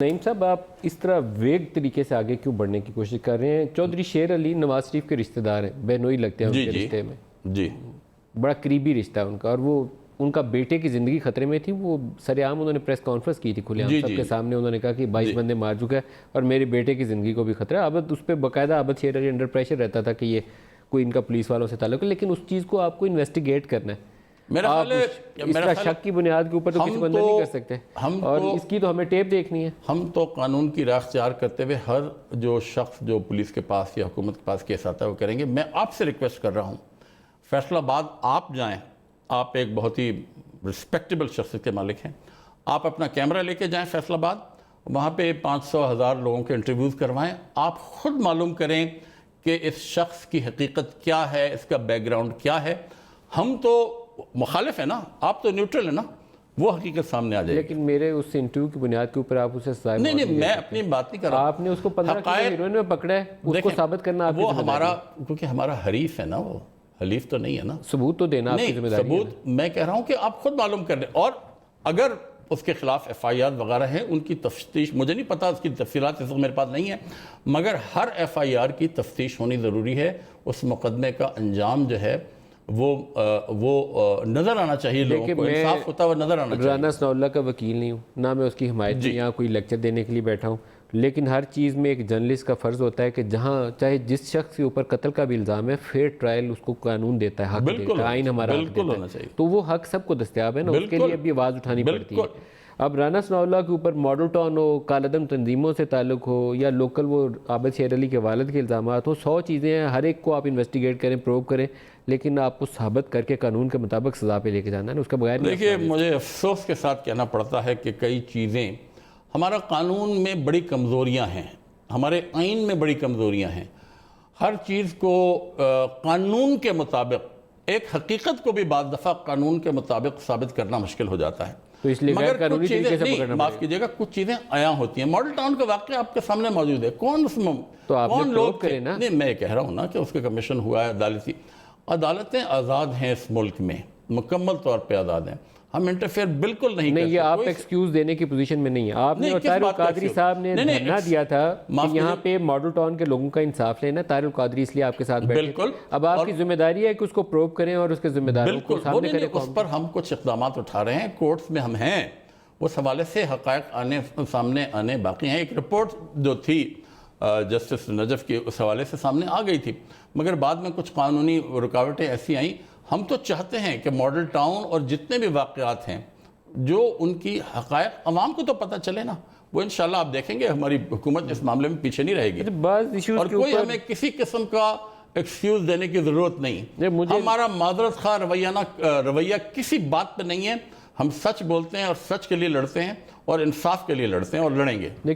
نعیم صاحب، آپ اس طرح ویگ طریقے سے آگے کیوں بڑھنے کی کوشش کر رہے ہیں؟ چودھری شیر علی نواز شریف کے رشتہ دار ہیں، بہنوئی لگتے ہیں ان کے رشتے میں، جی بڑا قریبی رشتہ ہے ان کا، اور وہ ان کا بیٹے کی زندگی خطرے میں تھی۔ وہ سر عام انہوں نے پریس کانفرنس کی تھی کھلے عام سب کے سامنے، انہوں نے کہا کہ 22 بندے مار چکا ہے اور میرے بیٹے کی زندگی کو بھی خطرہ ہے۔ ابد اس پہ باقاعدہ عابد شیر علی انڈر پریشر رہتا تھا کہ یہ کوئی ان کا پولیس والوں سے تعلق ہے، لیکن اس چیز کو آپ کو انویسٹیگیٹ کرنا ہے۔ آپ اس طرح شک کی بنیاد کے اوپر تو کسی بندہ نہیں کر سکتے، اور اس کی تو ہمیں ٹیپ دیکھنی ہے۔ ہم تو قانون کی راہ اختیار کرتے ہوئے ہر جو شخص جو پولیس کے پاس یا حکومت کے پاس کیس آتا ہے وہ کریں گے۔ میں آپ سے ریکویسٹ کر رہا ہوں، فیصل آباد آپ جائیں، آپ ایک بہت ہی رسپیکٹیبل شخصیت کے مالک ہیں، آپ اپنا کیمرہ لے کے جائیں فیصل آباد، وہاں پہ 500,000 لوگوں کے انٹرویوز کروائیں، آپ خود معلوم کریں کہ اس شخص کی حقیقت کیا ہے، اس کا بیک گراؤنڈ کیا ہے۔ ہم تو مخالف ہیں نا، آپ تو نیوٹرل ہیں نا، وہ حقیقت سامنے آ جائے گی۔ لیکن میرے اس انٹرویو کی بنیاد کے اوپر آپ اسے سزائے نہیں میں اپنی بات نہیں کر رہا ہوں۔ آپ نے اس کو 15 کلو ہیروئن میں پکڑا ہے، اس کو ثابت کرنا آپ کی وہ ذمہ داری ہے۔ کیونکہ ہمارا حریف ہے نا، وہ حلیف تو نہیں ہے نا، ثبوت تو دینا آپ کی ذمہ داری ہے۔ ثبوت میں کہہ رہا ہوں کہ آپ خود معلوم کر لیں، اور اگر اس کے خلاف FIR وغیرہ ہیں، ان کی تفتیش مجھے نہیں پتا، اس کی تفصیلات اس وقت میرے پاس نہیں ہے، مگر ہر FIR کی تفتیش ہونی ضروری ہے۔ اس مقدمے کا انجام جو ہے وہ نظر آنا چاہیے، لوگوں کو انصاف ہوتا ہوا نظر آنا چاہیے۔ رانا ثناء اللہ کا وکیل نہیں ہوں، نہ میں اس کی حمایت میں یہاں کوئی لیکچر دینے کے لیے بیٹھا ہوں، لیکن ہر چیز میں ایک جرنلسٹ کا فرض ہوتا ہے کہ جہاں چاہے جس شخص کے اوپر قتل کا بھی الزام ہے، فیئر ٹرائل اس کو قانون دیتا ہے، حق دیتا ہے، آئین ہمارا حق دیتا ہے، تو وہ حق سب کو دستیاب ہے نا، اس کے لیے ابھی آواز اٹھانی پڑتی ہے۔ اب رانا ثناء اللہ کے اوپر ماڈل ٹاؤن ہو، کالعدم تنظیموں سے تعلق ہو، یا لوکل وہ عابد شیر علی کے والد کے الزامات ہو، 100 چیزیں ہیں، ہر ایک کو آپ انویسٹیگیٹ کریں، پروو کریں، لیکن آپ کو ثابت کر کے قانون کے مطابق سزا پہ لے کے جانا ہے نا، اس کا بغیر نہیں۔ دیکھیے، مجھے افسوس کے ساتھ کہنا پڑتا ہے کہ کئی چیزیں ہمارا قانون میں بڑی کمزوریاں ہیں، ہمارے آئین میں بڑی کمزوریاں ہیں۔ ہر چیز کو قانون کے مطابق، ایک حقیقت کو بھی بعض دفعہ قانون کے مطابق ثابت کرنا مشکل ہو جاتا ہے، تو اس لیے غیر قانونی طریقے سے پکڑنا معاف کیجیے گا، کچھ چیزیں عیاں ہوتی ہیں۔ ماڈل ٹاؤن کا واقعہ آپ کے سامنے موجود ہے، کون لوگ کریں نا؟ نہیں، میں کہہ رہا ہوں نا کہ اس کے کمیشن ہوا ہے عدالتی، عدالتیں آزاد ہیں اس ملک میں، مکمل طور پہ آزاد ہیں، ہم انٹرفیئر بالکل نہیں کرتے۔ یہ آپ ایکسکیوز دینے کی پوزیشن میں نہیں ہے، آپ نے اور طاہر القادری صاحب نے دھرنا دیا تھا کہ یہاں پہ ماڈل ٹاؤن کے لوگوں کا انصاف لینا، طاہر القادری اس لیے آپ کے ساتھ بیٹھے تھے۔ اب آپ کی ذمہ داری ہے کہ اس کو پروو کریں اور اس کے ذمہ داروں کو سامنے کریں۔ اس پر ہم کچھ اقدامات اٹھا رہے ہیں، کورٹس میں ہم ہیں، اس حوالے سے حقائق سامنے آنے باقی ہیں۔ ایک رپورٹ جو تھی جسٹس نجف کی، اس حوالے سے سامنے آ گئی تھی، مگر بعد میں کچھ قانونی رکاوٹیں ایسی آئیں۔ ہم تو چاہتے ہیں کہ ماڈل ٹاؤن اور جتنے بھی واقعات ہیں، جو ان کی حقائق عوام کو تو پتہ چلے نا، وہ انشاءاللہ آپ دیکھیں گے ہماری حکومت اس معاملے میں پیچھے نہیں رہے گی، اور کوئی ہمیں کسی قسم کا ایکسکیوز دینے کی ضرورت نہیں۔ ہمارا معذرت خواہ رویہ کسی بات پہ نہیں ہے، ہم سچ بولتے ہیں اور سچ کے لیے لڑتے ہیں اور انصاف کے لیے لڑتے ہیں اور لڑیں گے۔